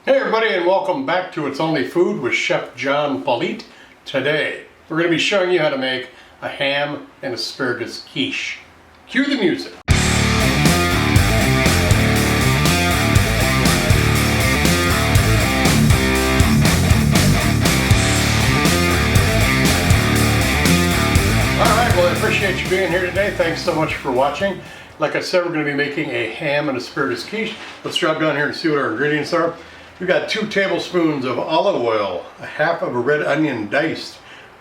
Hey everybody, and welcome back to It's Only Food with Chef John Politte. Today we're going to be showing you how to make a ham and asparagus quiche. Cue the music. Alright, well I appreciate you being here today. Thanks so much for watching. Like I said, we're going to be making a ham and asparagus quiche. Let's drop down here and see what our ingredients are. We've got 2 tablespoons of olive oil, a half of a red onion diced,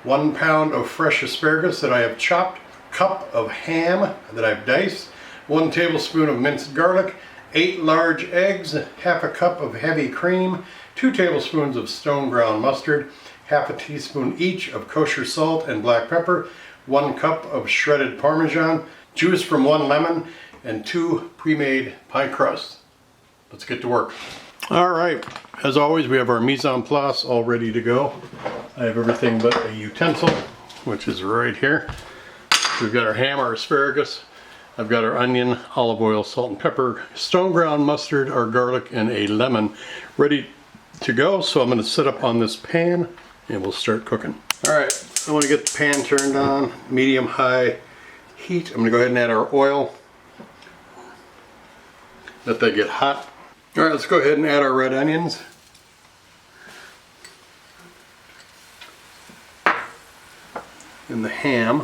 1 pound of fresh asparagus that I have chopped, cup of ham that I've diced, 1 tablespoon of minced garlic, 8 large eggs, half a cup of heavy cream, 2 tablespoons of stone ground mustard, half a teaspoon each of kosher salt and black pepper, 1 cup of shredded parmesan, juice from 1 lemon, and 2 pre-made pie crusts. Let's get to work. All right, as always, we have our mise en place all ready to go. I have everything but a utensil, which is right here. We've got our ham, our asparagus. I've got our onion, olive oil, salt and pepper, stone ground mustard, our garlic, and a lemon ready to go. So I'm going to set up on this pan and we'll start cooking. All right, I want to get the pan turned on, medium-high heat. I'm going to go ahead and add our oil. Let that get hot. All right, let's go ahead and add our red onions. And the ham.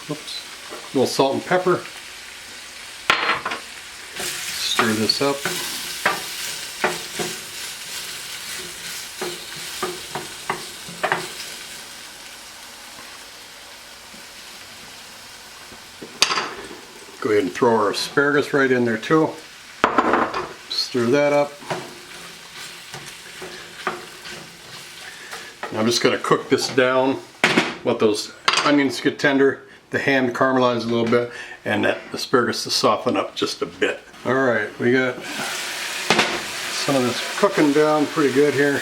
Oops. A little salt and pepper. Stir this up. Go ahead and throw our asparagus right in there too. Stir that up. I'm just going to cook this down. Let those onions get tender, the ham to caramelize a little bit, and that asparagus to soften up just a bit. Alright, we got some of this cooking down pretty good here.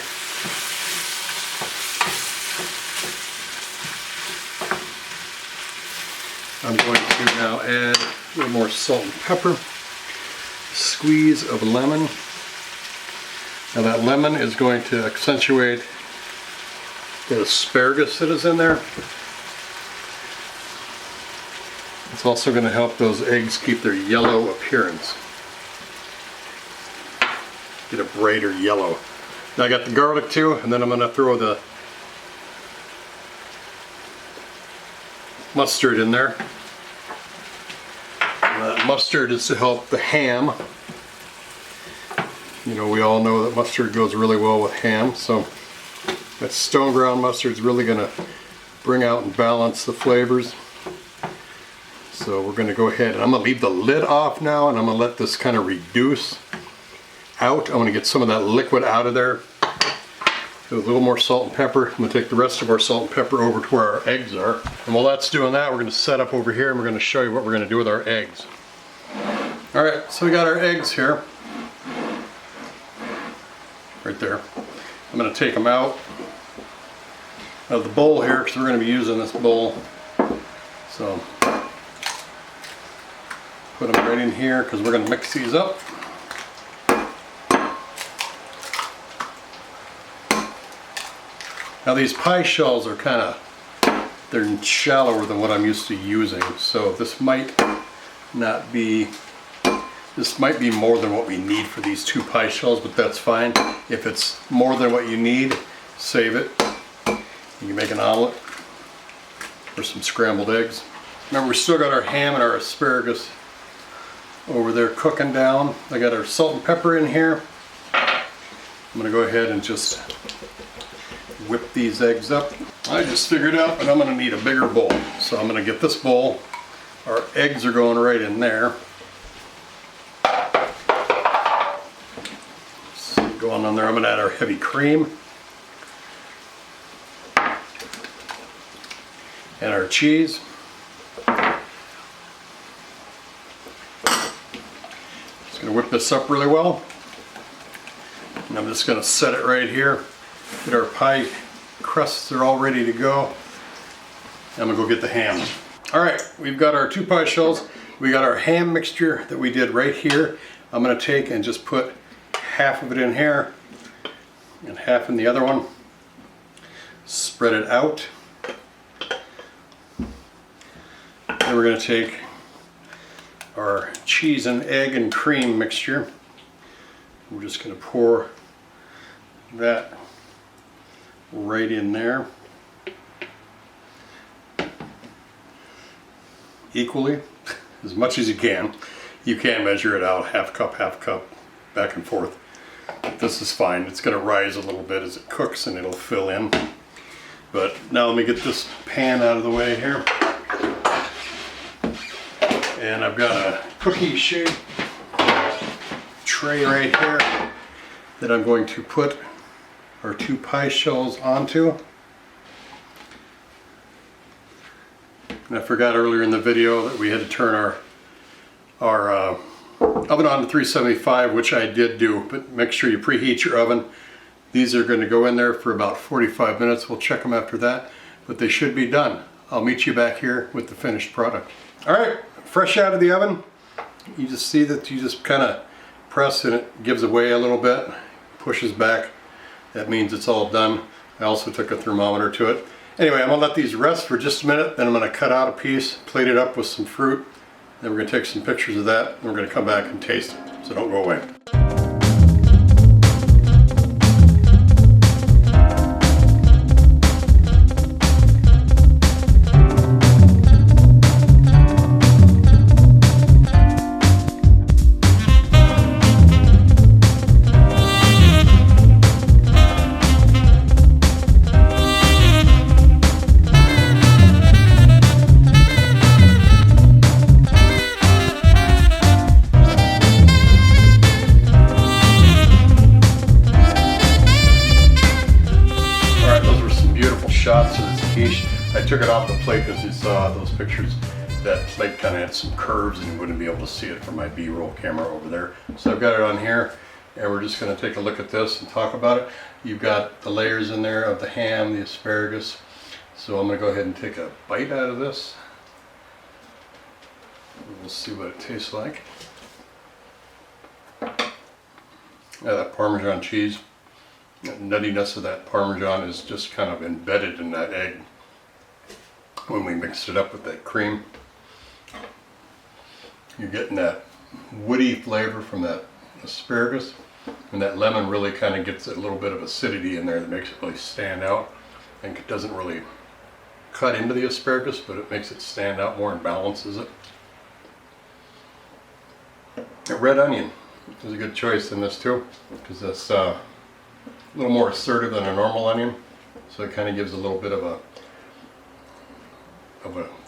I'm going to now add a little more salt and pepper, squeeze of lemon. Now that lemon is going to accentuate the asparagus that is in there. It's also going to help those eggs keep their yellow appearance. Get a brighter yellow. Now I got the garlic too, and then I'm going to throw the mustard in there. That mustard is to help the ham. You know, we all know that mustard goes really well with ham, so that stone ground mustard is really going to bring out and balance the flavors. So we're going to go ahead and I'm going to leave the lid off now, and I'm going to let this kind of reduce out. I want to get some of that liquid out of there. With a little more salt and pepper. I'm going to take the rest of our salt and pepper over to where our eggs are. And while that's doing that, we're going to set up over here and we're going to show you what we're going to do with our eggs. Alright, so we got our eggs here. Right there. I'm going to take them out of the bowl here because we're going to be using this bowl. So, put them right in here because we're going to mix these up. Now these pie shells are they're shallower than what I'm used to using, so this might be more than what we need for these 2 pie shells, but that's fine. If it's more than what you need, save it. You can make an omelet or some scrambled eggs. Remember, we still got our ham and our asparagus over there cooking down. I got our salt and pepper in here. I'm going to go ahead and just whip these eggs up. I just figured out that I'm going to need a bigger bowl. So I'm going to get this bowl. Our eggs are going right in there. So going on there, I'm going to add our heavy cream. And our cheese. Just going to whip this up really well. And I'm just going to set it right here. Get our pie crusts are all ready to go. I'm gonna go get the ham. All right, we've got our 2 pie shells. We got our ham mixture that we did right here. I'm going to take and just put half of it in here and half in the other one. Spread it out. Then we're going to take our cheese and egg and cream mixture. We're just going to pour that right in there equally, as much as you can. You can't measure it out, half cup, back and forth. This is fine. It's going to rise a little bit as it cooks and it'll fill in. But now let me get this pan out of the way here. And I've got a cookie shaped tray right here that I'm going to put our 2 pie shells onto. And I forgot earlier in the video that we had to turn our oven on to 375, which I did do, but make sure you preheat your oven. These are going to go in there for about 45 minutes. We'll check them after that, but they should be done. I'll meet you back here with the finished product. All right, fresh out of the oven. You just see that you just kind of press and it gives away a little bit, pushes back. That means it's all done. I also took a thermometer to it. Anyway, I'm gonna let these rest for just a minute, then I'm gonna cut out a piece, plate it up with some fruit, then we're gonna take some pictures of that, and we're gonna come back and taste it, so don't go away. Shots of this quiche. I took it off the plate because you saw those pictures. That plate kind of had some curves and you wouldn't be able to see it from my B-roll camera over there. So I've got it on here and we're just going to take a look at this and talk about it. You've got the layers in there of the ham, the asparagus. So I'm going to go ahead and take a bite out of this. We'll see what it tastes like. Yeah, that Parmesan cheese. The nuttiness of that Parmesan is just kind of embedded in that egg when we mixed it up with that cream. You're getting that woody flavor from that asparagus, and that lemon really kind of gets a little bit of acidity in there that makes it really stand out. I think it doesn't really cut into the asparagus, but it makes it stand out more and balances it. A red onion is a good choice in this too, because that's a little more assertive than a normal onion, so it kind of gives a little bit of a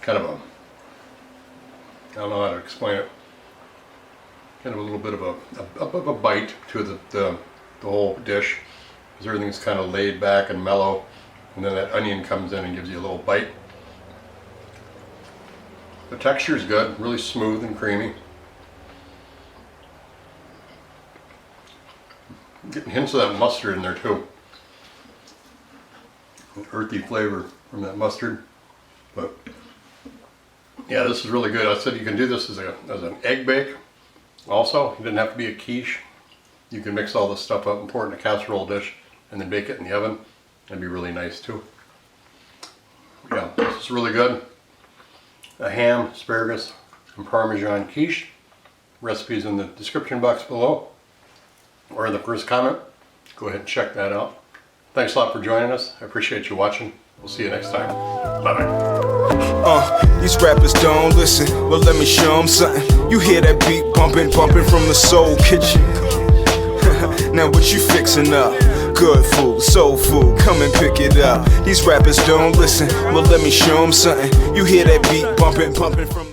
kind of a, I don't know how to explain it, kind of a little bit of a bite to the whole dish, because everything's kind of laid back and mellow, and then that onion comes in and gives you a little bite. The texture is good, really smooth and creamy. Getting hints of that mustard in there too. An earthy flavor from that mustard. But yeah, this is really good. I said you can do this as an egg bake. Also, it doesn't have to be a quiche. You can mix all this stuff up and pour it in a casserole dish and then bake it in the oven. That'd be really nice too. Yeah, this is really good. A ham, asparagus, and Parmesan quiche. Recipes in the description box below, or in the first comment. Go ahead and check that out. Thanks a lot for joining us. I appreciate you watching. We'll see you next time. Bye-bye. These rappers don't listen. Well, let me show them something. You hear that beat bumping from the soul kitchen. Now what you fixing up? Good food, soul food, come and pick it up. These rappers don't listen. Well, let me show them something. You hear that beat bumping from